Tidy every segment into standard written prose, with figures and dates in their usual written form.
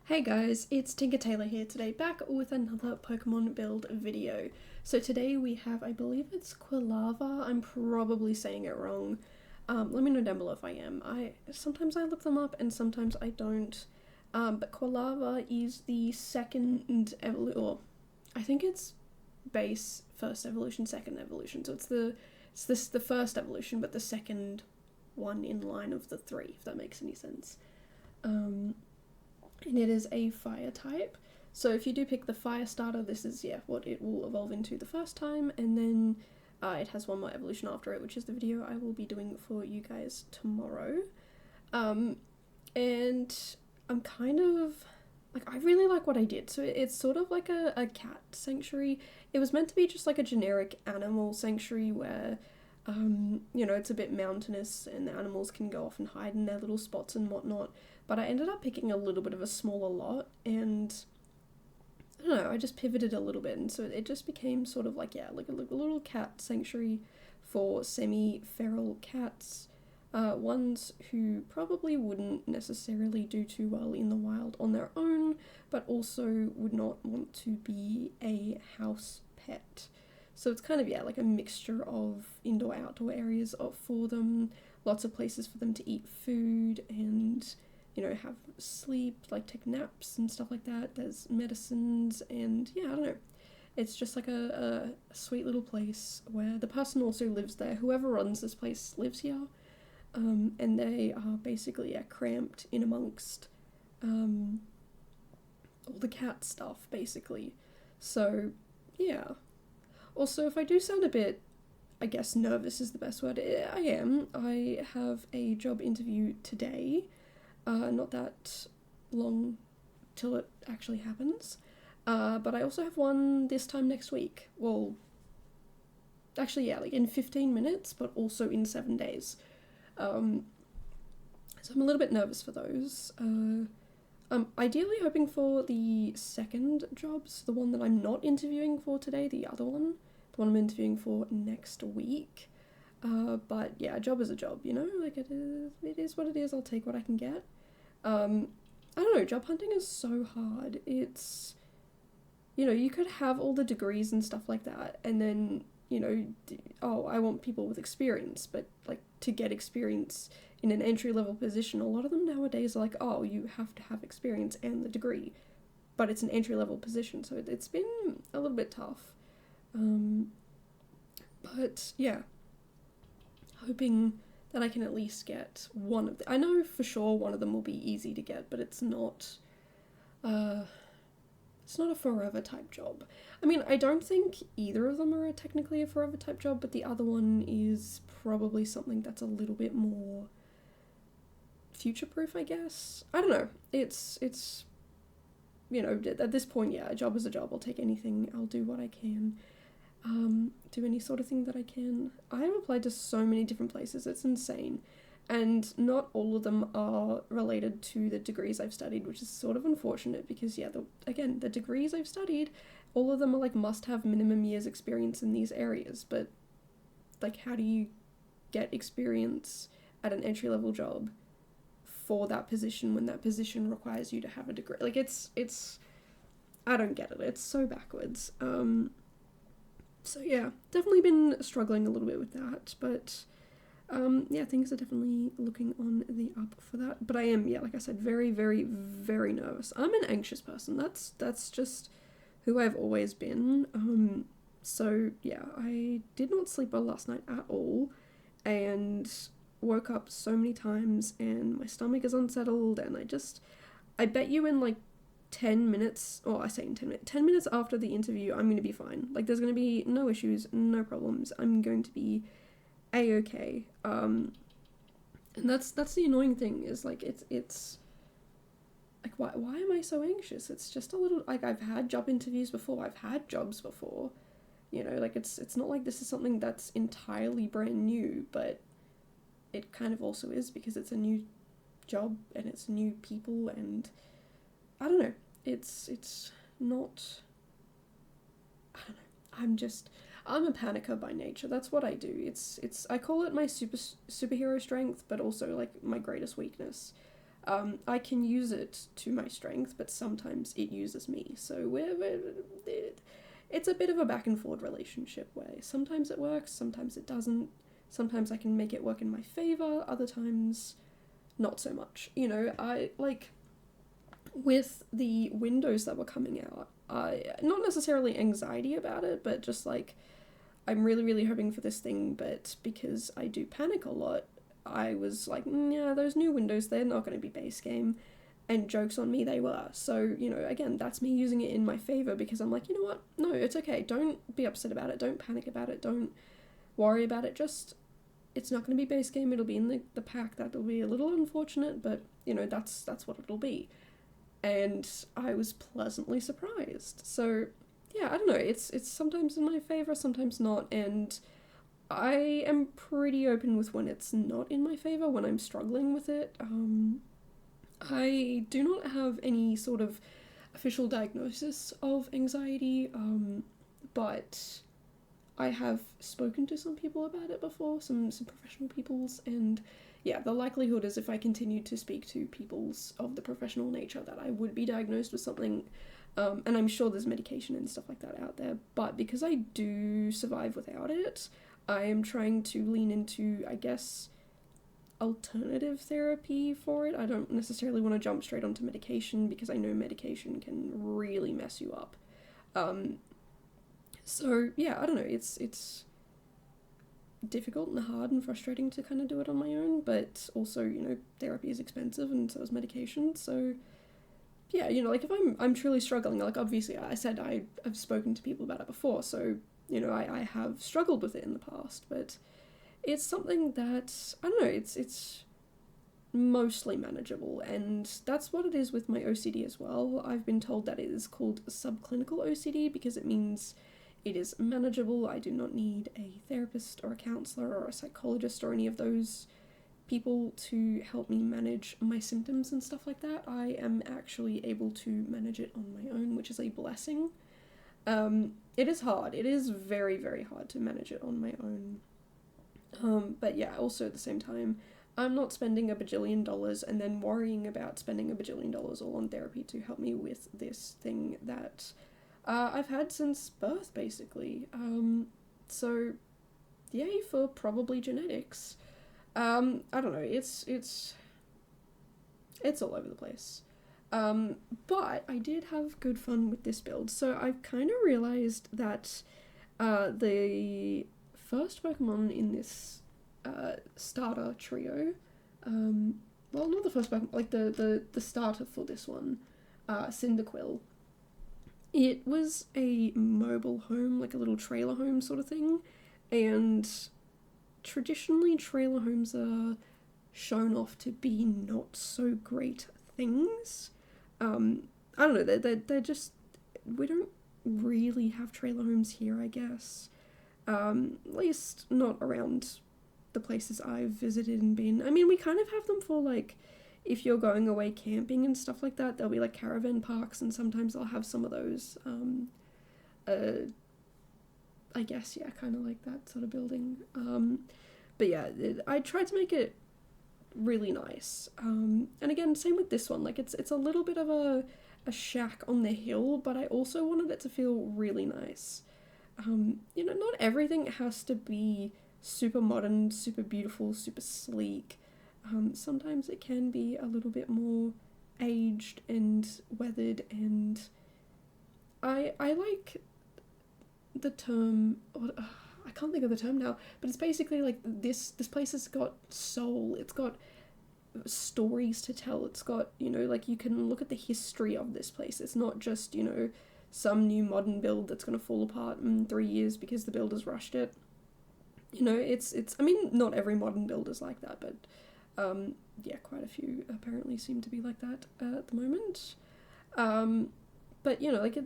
Hey guys, it's Tinker Taylor here today, back with another Pokemon build video. So today we have, I believe it's Quilava, I'm probably saying it wrong. Let me know down below if I am. Sometimes I look them up and sometimes I don't. But Quilava is the second evolution, or I think it's base, first evolution, second evolution. So it's the first evolution, but the second one in line of the three, if that makes any sense. And it is a fire type. So if you do pick the fire starter, this is what it will evolve into the first time, and then it has one more evolution after it, which is the video I will be doing for you guys tomorrow. And I'm kind of I really like what I did. So it's sort of like a cat sanctuary. It was meant to be just like a generic animal sanctuary where it's a bit mountainous and the animals can go off and hide in their little spots and whatnot. But I ended up picking a little bit of a smaller lot, and I don't know, I just pivoted a little bit, and so it just became sort of like a little cat sanctuary for semi-feral cats, ones who probably wouldn't necessarily do too well in the wild on their own, but also would not want to be a house pet. So it's kind of, like a mixture of indoor-outdoor areas for them, lots of places for them to eat food and, have sleep, like take naps and stuff like that. There's medicines and, I don't know. It's just like a sweet little place where the person also lives there. Whoever runs this place lives here. And they are basically, cramped in amongst all the cat stuff, basically. So, yeah. Also, if I do sound a bit, I guess nervous is the best word, I am. I have a job interview today, not that long till it actually happens, but I also have one this time next week. Well, actually, in 15 minutes, but also in 7 days. So I'm a little bit nervous for those. I'm ideally hoping for the second jobs, the one that I'm not interviewing for today, the other one. The one I'm interviewing for next week. But a job is a job, it is what it is. I'll take what I can get. I don't know, job hunting is so hard. It's, you could have all the degrees and stuff like that, and then, I want people with experience, but, to get experience in an entry-level position, a lot of them nowadays are like, oh, you have to have experience and the degree, but it's an entry-level position, so it's been a little bit tough. But hoping that I can at least get one of them. I know for sure one of them will be easy to get, but it's not a forever type job. I mean, I don't think either of them are technically a forever type job, but the other one is probably something that's a little bit more future-proof, I guess. I don't know. It's at this point, a job is a job. I'll take anything. I'll do what I can. Do any sort of thing that I can. I have applied to so many different places, it's insane. And not all of them are related to the degrees I've studied, which is sort of unfortunate because, the degrees I've studied, all of them are must-have minimum years experience in these areas. But, how do you get experience at an entry-level job for that position when that position requires you to have a degree? It's I don't get it. It's so backwards. So definitely been struggling a little bit with that, but things are definitely looking on the up for that. But I am, like I said, very, very, very nervous. I'm an anxious person. That's just who I've always been. So I did not sleep well last night at all, and woke up so many times, and my stomach is unsettled, and I bet you in 10 minutes, or I say in 10 minutes, 10 minutes after the interview, I'm going to be fine. There's going to be no issues, no problems. I'm going to be A-okay. And that's the annoying thing, is, it's why am I so anxious? It's just a little, I've had job interviews before, I've had jobs before, it's not like this is something that's entirely brand new, but it kind of also is, because it's a new job, and it's new people, and I don't know, it's not, I don't know, I'm a panicker by nature. That's what I do. I call it my superhero strength, but also my greatest weakness. I can use it to my strength, but sometimes it uses me. So it's a bit of a back and forth relationship way. Sometimes it works, sometimes it doesn't. Sometimes I can make it work in my favor, other times not so much. You know, I like with the windows that were coming out, I not necessarily anxiety about it, but just like I'm really, really hoping for this thing, but because I do panic a lot, I was like, yeah, those new windows, they're not going to be base game. And jokes on me, they were. So, you know, again, that's me using it in my favor because I'm like, you know what? No, it's okay. Don't be upset about it. Don't panic about it. Don't worry about it. Just, it's not going to be base game. It'll be in the pack. That'll be a little unfortunate, but, you know, that's what it'll be. And I was pleasantly surprised. So, yeah, I don't know. It's sometimes in my favor, sometimes not. And I am pretty open with when it's not in my favor, when I'm struggling with it. I do not have any sort of official diagnosis of anxiety, but I have spoken to some people about it before, some professional peoples, and yeah, the likelihood is if I continued to speak to peoples of the professional nature that I would be diagnosed with something, and I'm sure there's medication and stuff like that out there, but because I do survive without it, I am trying to lean into, I guess, alternative therapy for it. I don't necessarily want to jump straight onto medication because I know medication can really mess you up. So yeah, I don't know, it's difficult and hard and frustrating to kind of do it on my own, but also, you know, therapy is expensive and so is medication, so yeah, you know, like if I'm truly struggling, like obviously I said I've spoken to people about it before, so, you know, I have struggled with it in the past, but it's something that, I don't know, it's mostly manageable, and that's what it is with my OCD as well. I've been told that it is called subclinical OCD because it means it is manageable. I do not need a therapist or a counselor or a psychologist or any of those people to help me manage my symptoms and stuff like that. I am actually able to manage it on my own, which is a blessing. It is hard. It is very, very hard to manage it on my own. But yeah, also at the same time, I'm not spending $1 bajillion and then worrying about spending $1 bajillion all on therapy to help me with this thing that I've had since birth, basically. So yay for probably genetics. I don't know, it's all over the place. But I did have good fun with this build. So I've kind of realized that the first Pokemon in this starter trio, well, not the first Pokemon, like the starter for this one, Cyndaquil, it was a mobile home, like a little trailer home sort of thing, and traditionally trailer homes are shown off to be not so great things. I don't know, they're just, we don't really have trailer homes here, I guess. At least not around the places I've visited and been. I mean, we kind of have them for, like, if you're going away camping and stuff like that, there'll be, like, caravan parks, and sometimes I'll have some of those, I guess, yeah, kind of like that sort of building. But yeah, I tried to make it really nice. And again, same with this one, like, it's a little bit of a shack on the hill, but I also wanted it to feel really nice. You know, not everything has to be super modern, super beautiful, super sleek. Sometimes it can be a little bit more aged and weathered, and I like the term, I can't think of the term now, but it's basically like this place has got soul, it's got stories to tell, it's got, you know, like you can look at the history of this place. It's not just, you know, some new modern build that's going to fall apart in 3 years because the builders rushed it. You know, it's I mean, not every modern build is like that, but yeah, quite a few apparently seem to be like that at the moment. But, you know, like,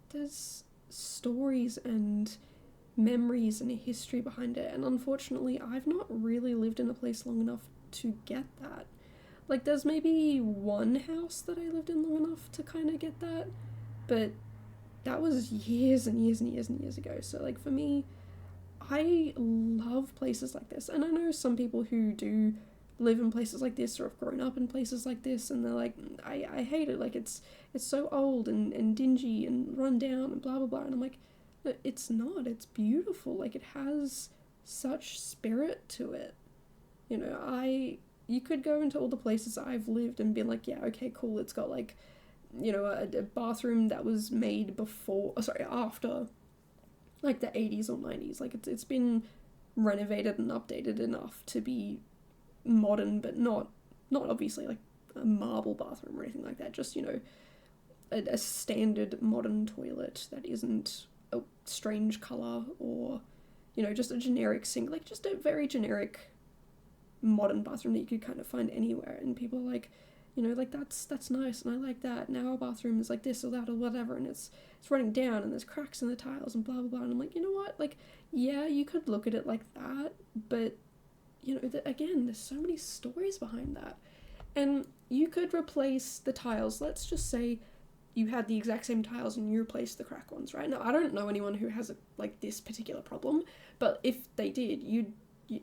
there's stories and memories and a history behind it, and unfortunately I've not really lived in a place long enough to get that. Like, there's maybe one house that I lived in long enough to kind of get that, but that was years and years and years and years ago. So, like, for me, I love places like this, and I know some people who do live in places like this or have grown up in places like this, and they're like, I hate it, like it's so old and dingy and run down and blah blah blah, and I'm like, it's not, it's beautiful, like it has such spirit to it. You know, you could go into all the places I've lived and been like, yeah, okay, cool, it's got like, you know, a bathroom that was made after like the 80s or 90s, like it's been renovated and updated enough to be modern, but not obviously like a marble bathroom or anything like that, just, you know, a standard modern toilet that isn't a strange colour, or, you know, just a generic sink, like just a very generic modern bathroom that you could kind of find anywhere, and people are like, you know, like that's nice and I like that. Now our bathroom is like this or that or whatever, and it's running down and there's cracks in the tiles and blah blah blah, and I'm like, you know what, like, yeah, you could look at it like that, but, you know, again, there's so many stories behind that. And you could replace the tiles, let's just say you had the exact same tiles and you replaced the crack ones, right? Now, I don't know anyone who has like this particular problem, but if they did, you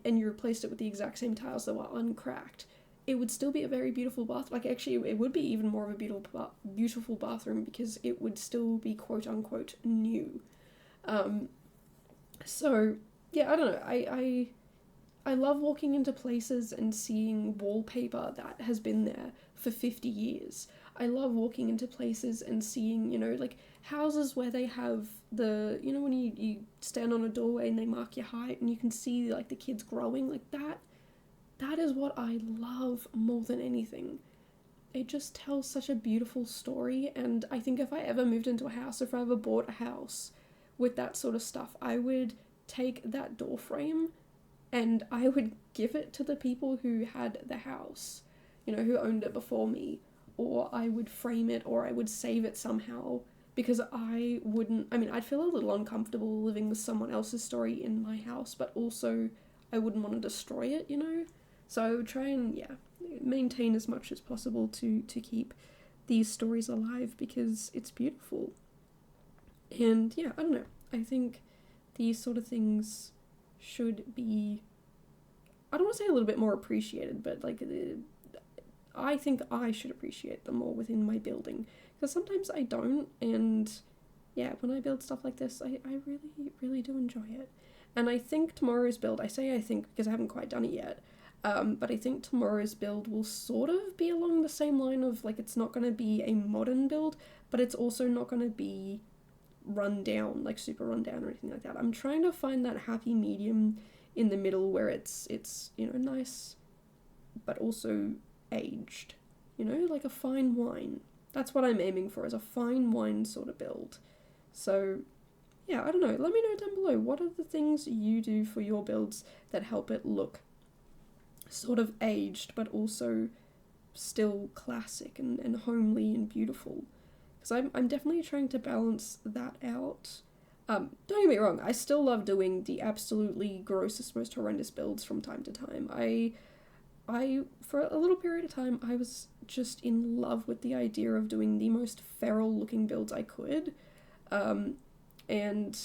replaced it with the exact same tiles that were uncracked, it would still be a very beautiful bath. Like, actually, it would be even more of a beautiful bathroom, because it would still be quote unquote new. So yeah, I don't know. I love walking into places and seeing wallpaper that has been there for 50 years. I love walking into places and seeing, you know, like houses where they have the, you know, when you stand on a doorway and they mark your height and you can see like the kids growing, like that. That is what I love more than anything. It just tells such a beautiful story, and I think if I ever moved into a house, if I ever bought a house with that sort of stuff, I would take that door frame and I would give it to the people who had the house, you know, who owned it before me, or I would frame it, or I would save it somehow, because I'd feel a little uncomfortable living with someone else's story in my house, but also I wouldn't want to destroy it, you know? So I would try and, yeah, maintain as much as possible to keep these stories alive, because it's beautiful. And yeah, I don't know, I think these sort of things should be, I don't want to say a little bit more appreciated, but like, I think I should appreciate them more within my building, because sometimes I don't, and yeah, when I build stuff like this, I really, really do enjoy it. And I think tomorrow's build, I say I think because I haven't quite done it yet, but I think tomorrow's build will sort of be along the same line of, like, it's not going to be a modern build, but it's also not going to be run down, like super run down or anything like that. I'm trying to find that happy medium in the middle where it's you know, nice, but also aged, you know, like a fine wine. That's what I'm aiming for, is a fine wine sort of build. So yeah, I don't know, let me know down below, what are the things you do for your builds that help it look sort of aged but also still classic and homely and beautiful, because I'm definitely trying to balance that out. Don't get me wrong, I still love doing the absolutely grossest, most horrendous builds from time to time. I for a little period of time, I was just in love with the idea of doing the most feral looking builds I could. And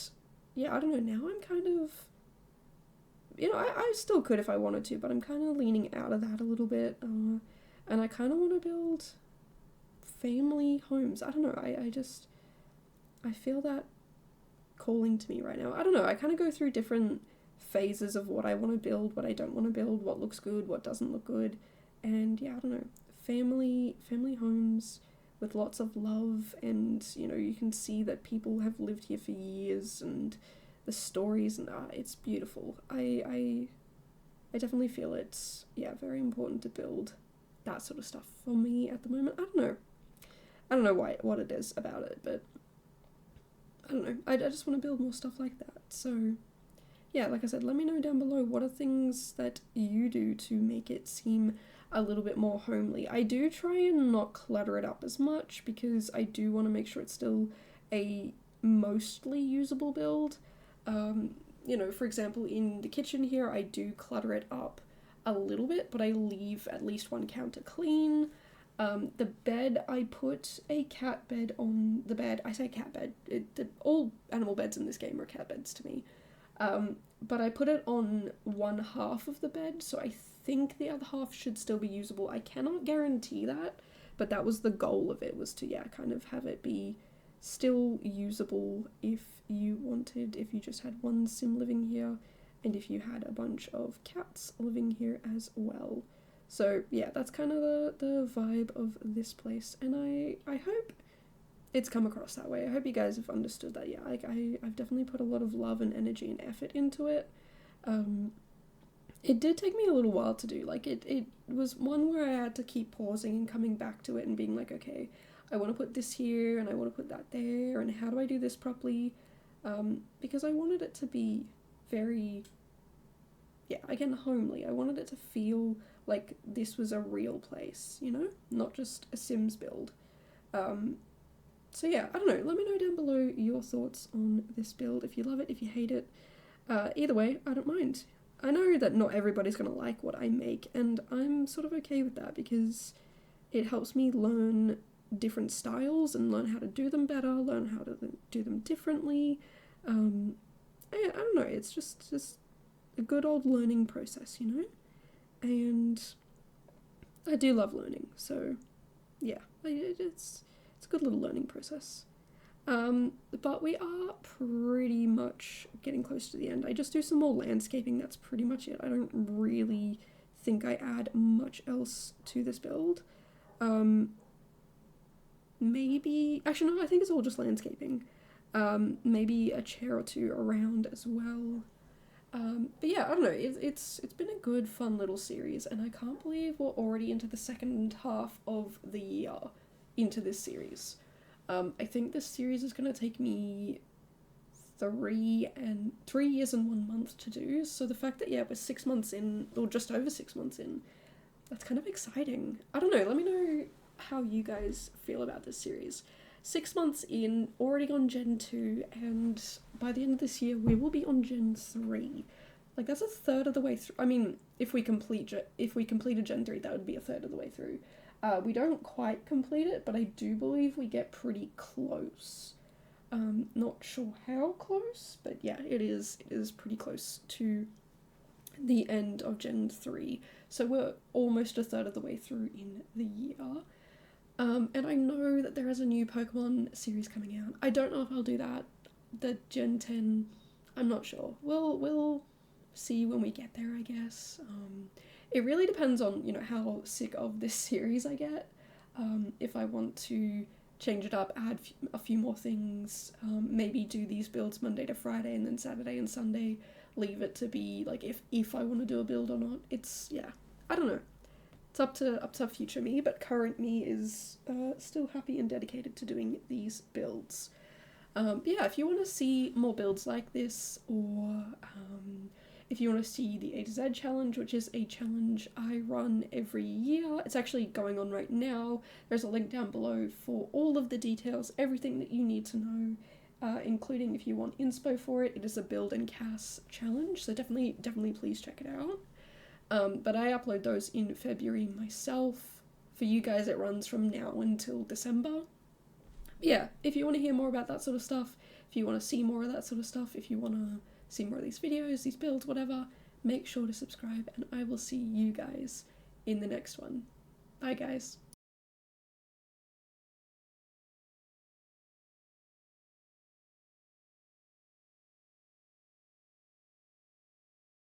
yeah, I don't know, now I'm kind of, you know, I still could if I wanted to, but I'm kind of leaning out of that a little bit. And I kind of want to build family homes. I don't know, I feel that calling to me right now. I don't know, I kind of go through different phases of what I want to build, what I don't want to build, what looks good, what doesn't look good. And yeah, I don't know, family homes with lots of love, and, you know, you can see that people have lived here for years, and the stories, and it's beautiful. I definitely feel it's, yeah, very important to build that sort of stuff for me at the moment. I don't know what it is about it, but I don't know, I just want to build more stuff like that. So yeah, like I said, let me know down below, what are things that you do to make it seem a little bit more homely. I do try and not clutter it up as much, because I do want to make sure it's still a mostly usable build. You know, for example, in the kitchen here, I do clutter it up a little bit, but I leave at least one counter clean. The bed, I put a cat bed on the bed. I say cat bed, all animal beds in this game are cat beds to me. But I put it on one half of the bed, so I think the other half should still be usable. I cannot guarantee that, but that was the goal of it, was to, yeah, kind of have it be still usable if you wanted, if you just had one sim living here, and if you had a bunch of cats living here as well. So yeah, that's kind of the vibe of this place, and I hope it's come across that way. I hope you guys have understood that. Yeah, like I've definitely put a lot of love and energy and effort into it. It did take me a little while to do. Like it was one where I had to keep pausing and coming back to it and being like, okay, I want to put this here and I want to put that there, and how do I do this properly? Because I wanted it to be very, yeah, again, homely. I wanted it to feel like this was a real place, you know, not just a Sims build. So yeah, I don't know, let me know down below your thoughts on this build, if you love it, if you hate it. Either way, I don't mind. I know that not everybody's gonna like what I make, and I'm sort of okay with that, because it helps me learn different styles and learn how to do them better, learn how to do them differently. I don't know, it's just a good old learning process, you know? And I do love learning, so yeah, it's a good little learning process. But we are pretty much getting close to the end. I just do some more landscaping, that's pretty much it. I don't really think I add much else to this build. Maybe, actually no, I think it's all just landscaping. Maybe a chair or two around as well. But yeah, I don't know, it's been a good, fun little series, and I can't believe we're already into the second half of the year into this series. I think this series is going to take me 3 years and 1 month to do, so the fact that, yeah, we're 6 months in, or just over 6 months in, that's kind of exciting. I don't know, let me know how you guys feel about this series. 6 months in, already on Gen 2, and by the end of this year we will be on Gen 3. Like, that's a third of the way through. I mean, if we completed Gen 3, that would be a third of the way through. We don't quite complete it, but I do believe we get pretty close. Not sure how close, but yeah, it is pretty close to the end of Gen 3. So we're almost a third of the way through in the year. And I know that there is a new Pokemon series coming out. I don't know if I'll do that. The Gen 10, I'm not sure. We'll see when we get there, I guess. It really depends on, you know, how sick of this series I get. If I want to change it up, add a few more things, maybe do these builds Monday to Friday and then Saturday and Sunday, leave it to be, like, if I want to do a build or not. It's, yeah, I don't know. It's up to future me, but current me is still happy and dedicated to doing these builds. But yeah, if you want to see more builds like this, or if you want to see the A to Z challenge, which is a challenge I run every year, it's actually going on right now. There's a link down below for all of the details, everything that you need to know, including if you want inspo for it. It is a build and cast challenge, so definitely please check it out. But I upload those in February myself. For you guys, it runs from now until December. But yeah, if you want to hear more about that sort of stuff, if you want to see more of that sort of stuff, if you want to see more of these videos, these builds, whatever, make sure to subscribe, and I will see you guys in the next one. Bye, guys.